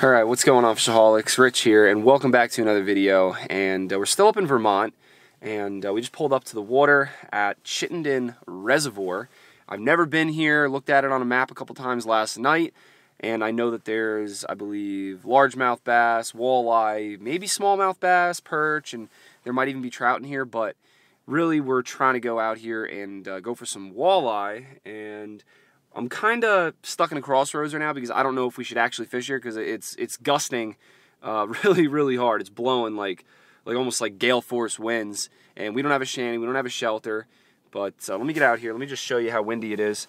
Alright, what's going on, FishAholics? Rich here, and welcome back to another video. And we're still up in Vermont, and we just pulled up to the water at Chittenden Reservoir. I've never been here, looked at it on a map a couple times last night, and I know that there's, I believe, largemouth bass, walleye, maybe smallmouth bass, perch, and there might even be trout in here, but really we're trying to go out here and go for some walleye. And I'm kind of stuck in a crossroads right now because I don't know if we should actually fish here because it's gusting really hard. It's blowing like almost like gale force winds, and we don't have a shanty, we don't have a shelter. But let me get out here. Let me just show you how windy it is.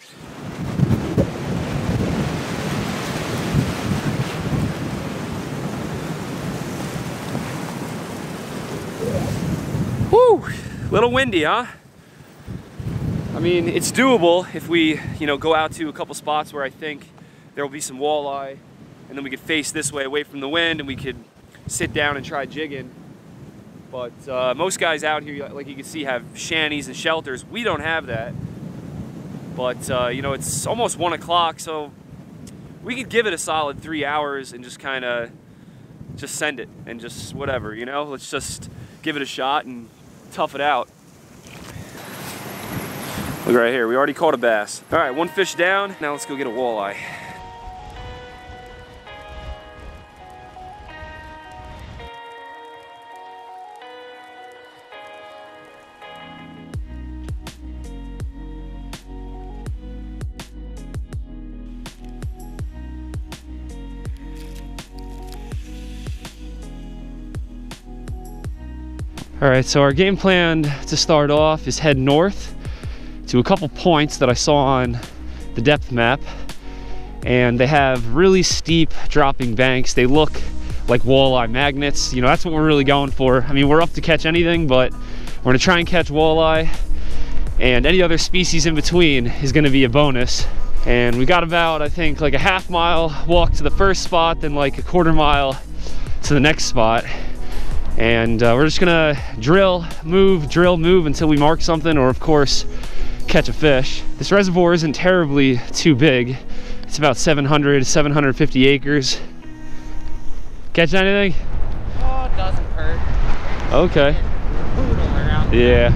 Woo! Little windy, huh? I mean, it's doable if we, go out to a couple spots where I think there will be some walleye, and then we could face this way away from the wind, and we could sit down and try jigging. But most guys out here, like you can see, have shanties and shelters. We don't have that. But it's almost 1 o'clock, so we could give it a solid 3 hours and just kind of send it and just whatever, Let's just give it a shot and tough it out. Look right here, we already caught a bass. All right, one fish down. Now let's go get a walleye. All right, so our game plan to start off is head north to a couple points that I saw on the depth map, and they have really steep dropping banks. They look like walleye magnets. That's what we're really going for. I mean, we're up to catch anything, but we're gonna try and catch walleye, and any other species in between is gonna be a bonus. And we got about, I think, like a half-mile walk to the first spot, then like a quarter mile to the next spot. And we're just gonna drill, move until we mark something, or of course, catch a fish. This reservoir isn't terribly too big. It's about 750 acres. Catch anything? Oh, it doesn't hurt. Okay. Yeah,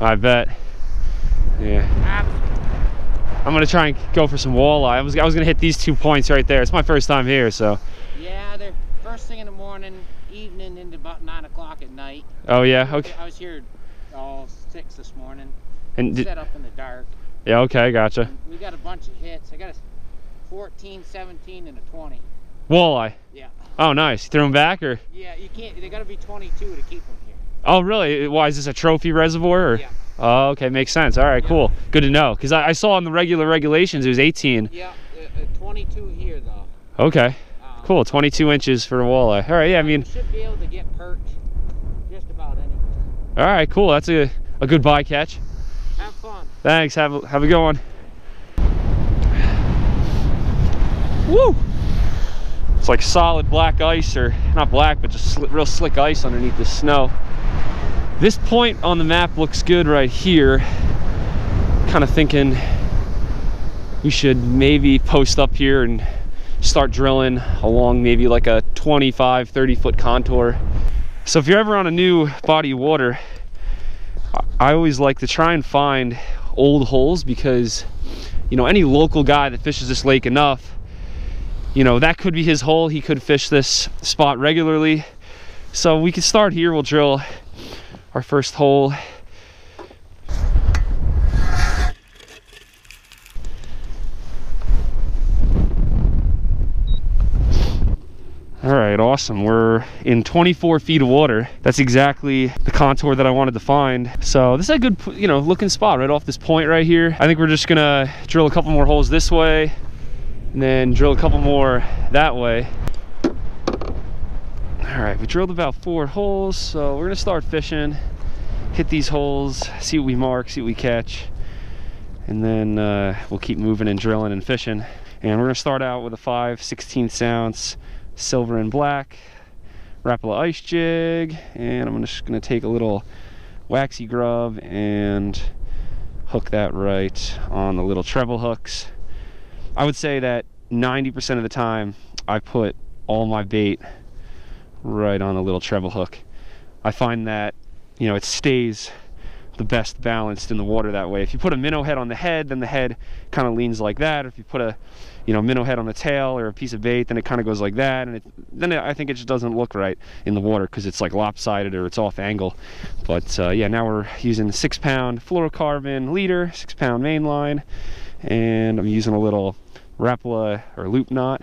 I bet. Yeah. I'm gonna try and go for some walleye. I was gonna hit these 2 points right there. It's my first time here, so. Yeah, they're first thing in the morning, evening into about 9 o'clock at night. Oh yeah, okay. I was here all 6 this morning. And set up in the dark. Yeah, okay, gotcha. And we got a bunch of hits. I got a 14, 17, and a 20. Walleye? Yeah. Oh, nice. You threw them back, or? Yeah, you can't. They got to be 22 to keep them here. Oh, really? Why, is this a trophy reservoir? Or? Yeah. Oh, okay, makes sense. All right, yeah. Cool. Good to know. Because I saw in the regular regulations it was 18. Yeah, 22 here, though. Okay. Cool, 22 inches for a walleye. All right, yeah, I mean. You should be able to get perch just about anywhere. All right, cool. That's a good bycatch. Have fun. Thanks. Have a good one. Woo! It's like solid black ice, or not black, but just real slick ice underneath the snow. This point on the map looks good right here. Kind of thinking we should maybe post up here and start drilling along maybe like a 25-30 foot contour. So if you're ever on a new body of water, I always like to try and find old holes, because any local guy that fishes this lake enough, that could be his hole. He could fish this spot regularly. So we can start here. We'll drill our first hole. All right, awesome. We're in 24 feet of water. That's exactly the contour that I wanted to find. So this is a good, looking spot right off this point right here. I think we're just gonna drill a couple more holes this way, and then drill a couple more that way. All right, we drilled about 4 holes, so we're gonna start fishing, hit these holes, see what we mark, see what we catch, and then we'll keep moving and drilling and fishing. And we're gonna start out with a 5/16 ounce silver and black Rapala ice jig, and I'm just gonna take a little waxy grub and hook that right on the little treble hooks. I would say that 90% of the time I put all my bait right on a little treble hook. I find that, you know, it stays the best balanced in the water that way. If you put a minnow head on the head, then the head kind of leans like that. Or if you put a, you know, minnow head on the tail or a piece of bait, then it kind of goes like that, and I think it just doesn't look right in the water because it's like lopsided or it's off angle. But yeah, now we're using the 6-pound fluorocarbon leader, 6-pound main line, and I'm using a little Rapala or loop knot,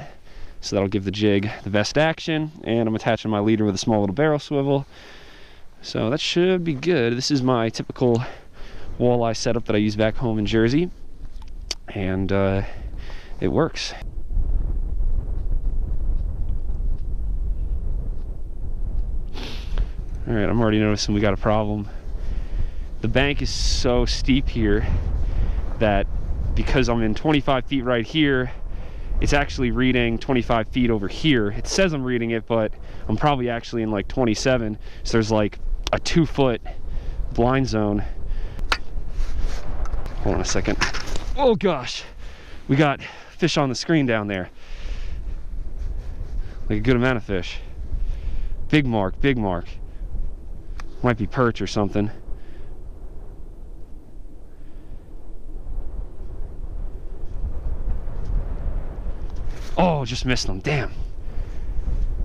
so that'll give the jig the best action. And I'm attaching my leader with a small little barrel swivel. So that should be good. This is my typical walleye setup that I use back home in Jersey, and it works. All right, I'm already noticing we got a problem. The bank is so steep here that because I'm in 25 feet right here, it's actually reading 25 feet over here. It says I'm reading it, but I'm probably actually in like 27. So there's like a 2-foot blind zone. Hold on a second. Oh gosh, we got fish on the screen down there. Like a good amount of fish. Big mark, big mark. Might be perch or something. Oh, just missed them, damn.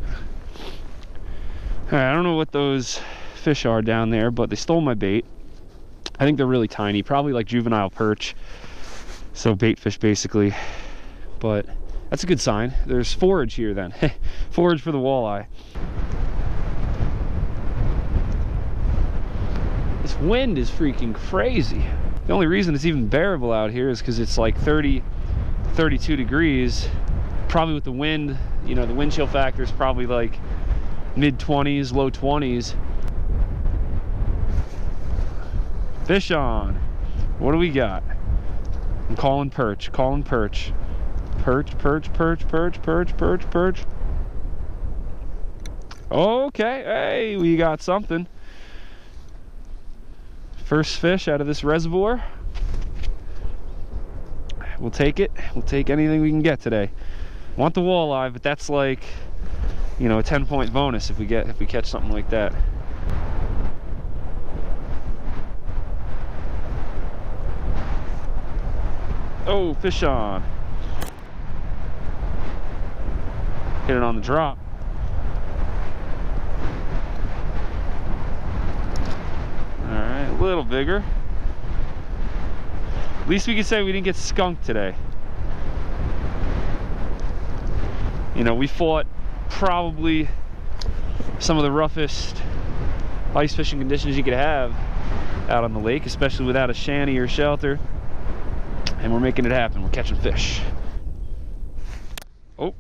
All right, I don't know what those fish are down there, but they stole my bait. I think they're really tiny, probably like juvenile perch. So bait fish basically, but that's a good sign. There's forage here then. Forage for the walleye. This wind is freaking crazy. The only reason it's even bearable out here is because it's like 30, 32 degrees. Probably with the wind, you know, the wind chill factor is probably like mid-20s, low 20s. Fish on. What do we got? I'm calling perch, calling perch. Perch, perch, perch, perch, perch, perch, perch. Okay, hey, we got something. First fish out of this reservoir. We'll take it. We'll take anything we can get today. Want the walleye, but that's like, you know, a 10-point bonus if we catch something like that. Oh, fish on. Hit it on the drop. All right, a little bigger. At least we can say we didn't get skunked today. You know, we fought probably some of the roughest ice fishing conditions you could have out on the lake, especially without a shanty or shelter. And we're making it happen. We're catching fish. Oh,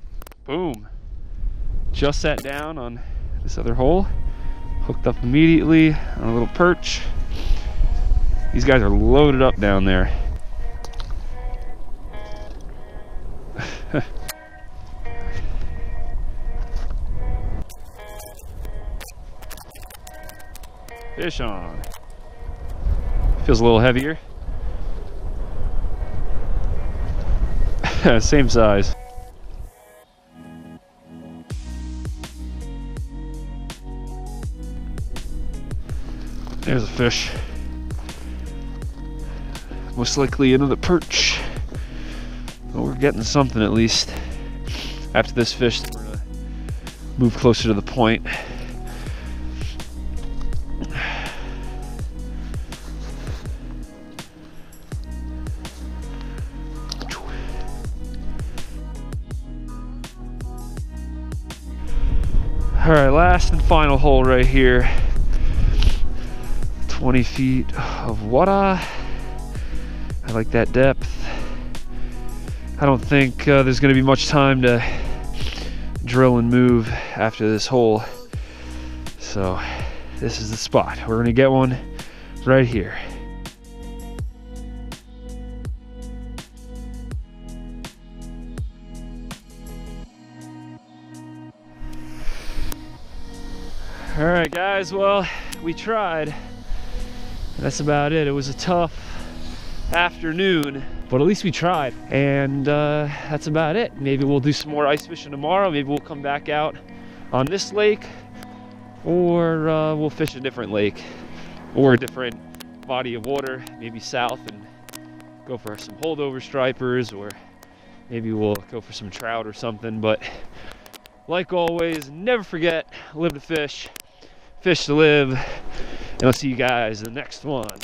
boom. Just sat down on this other hole. Hooked up immediately on a little perch. These guys are loaded up down there. Fish on. Feels a little heavier. Same size. There's a fish. Most likely another perch. But we're getting something at least. After this fish, we're gonna move closer to the point. All right, last and final hole right here. 20 feet of water. I like that depth. I don't think there's gonna be much time to drill and move after this hole. So this is the spot. We're gonna get one right here. All right, guys, well, we tried. That's about it. It was a tough afternoon. but at least we tried. And that's about it. Maybe we'll do some more ice fishing tomorrow. Maybe we'll come back out on this lake, or we'll fish a different lake or a different body of water, maybe south, and go for some holdover stripers, or maybe we'll go for some trout or something. But like always, never forget, live to fish, fish to live, and I'll see you guys in the next one.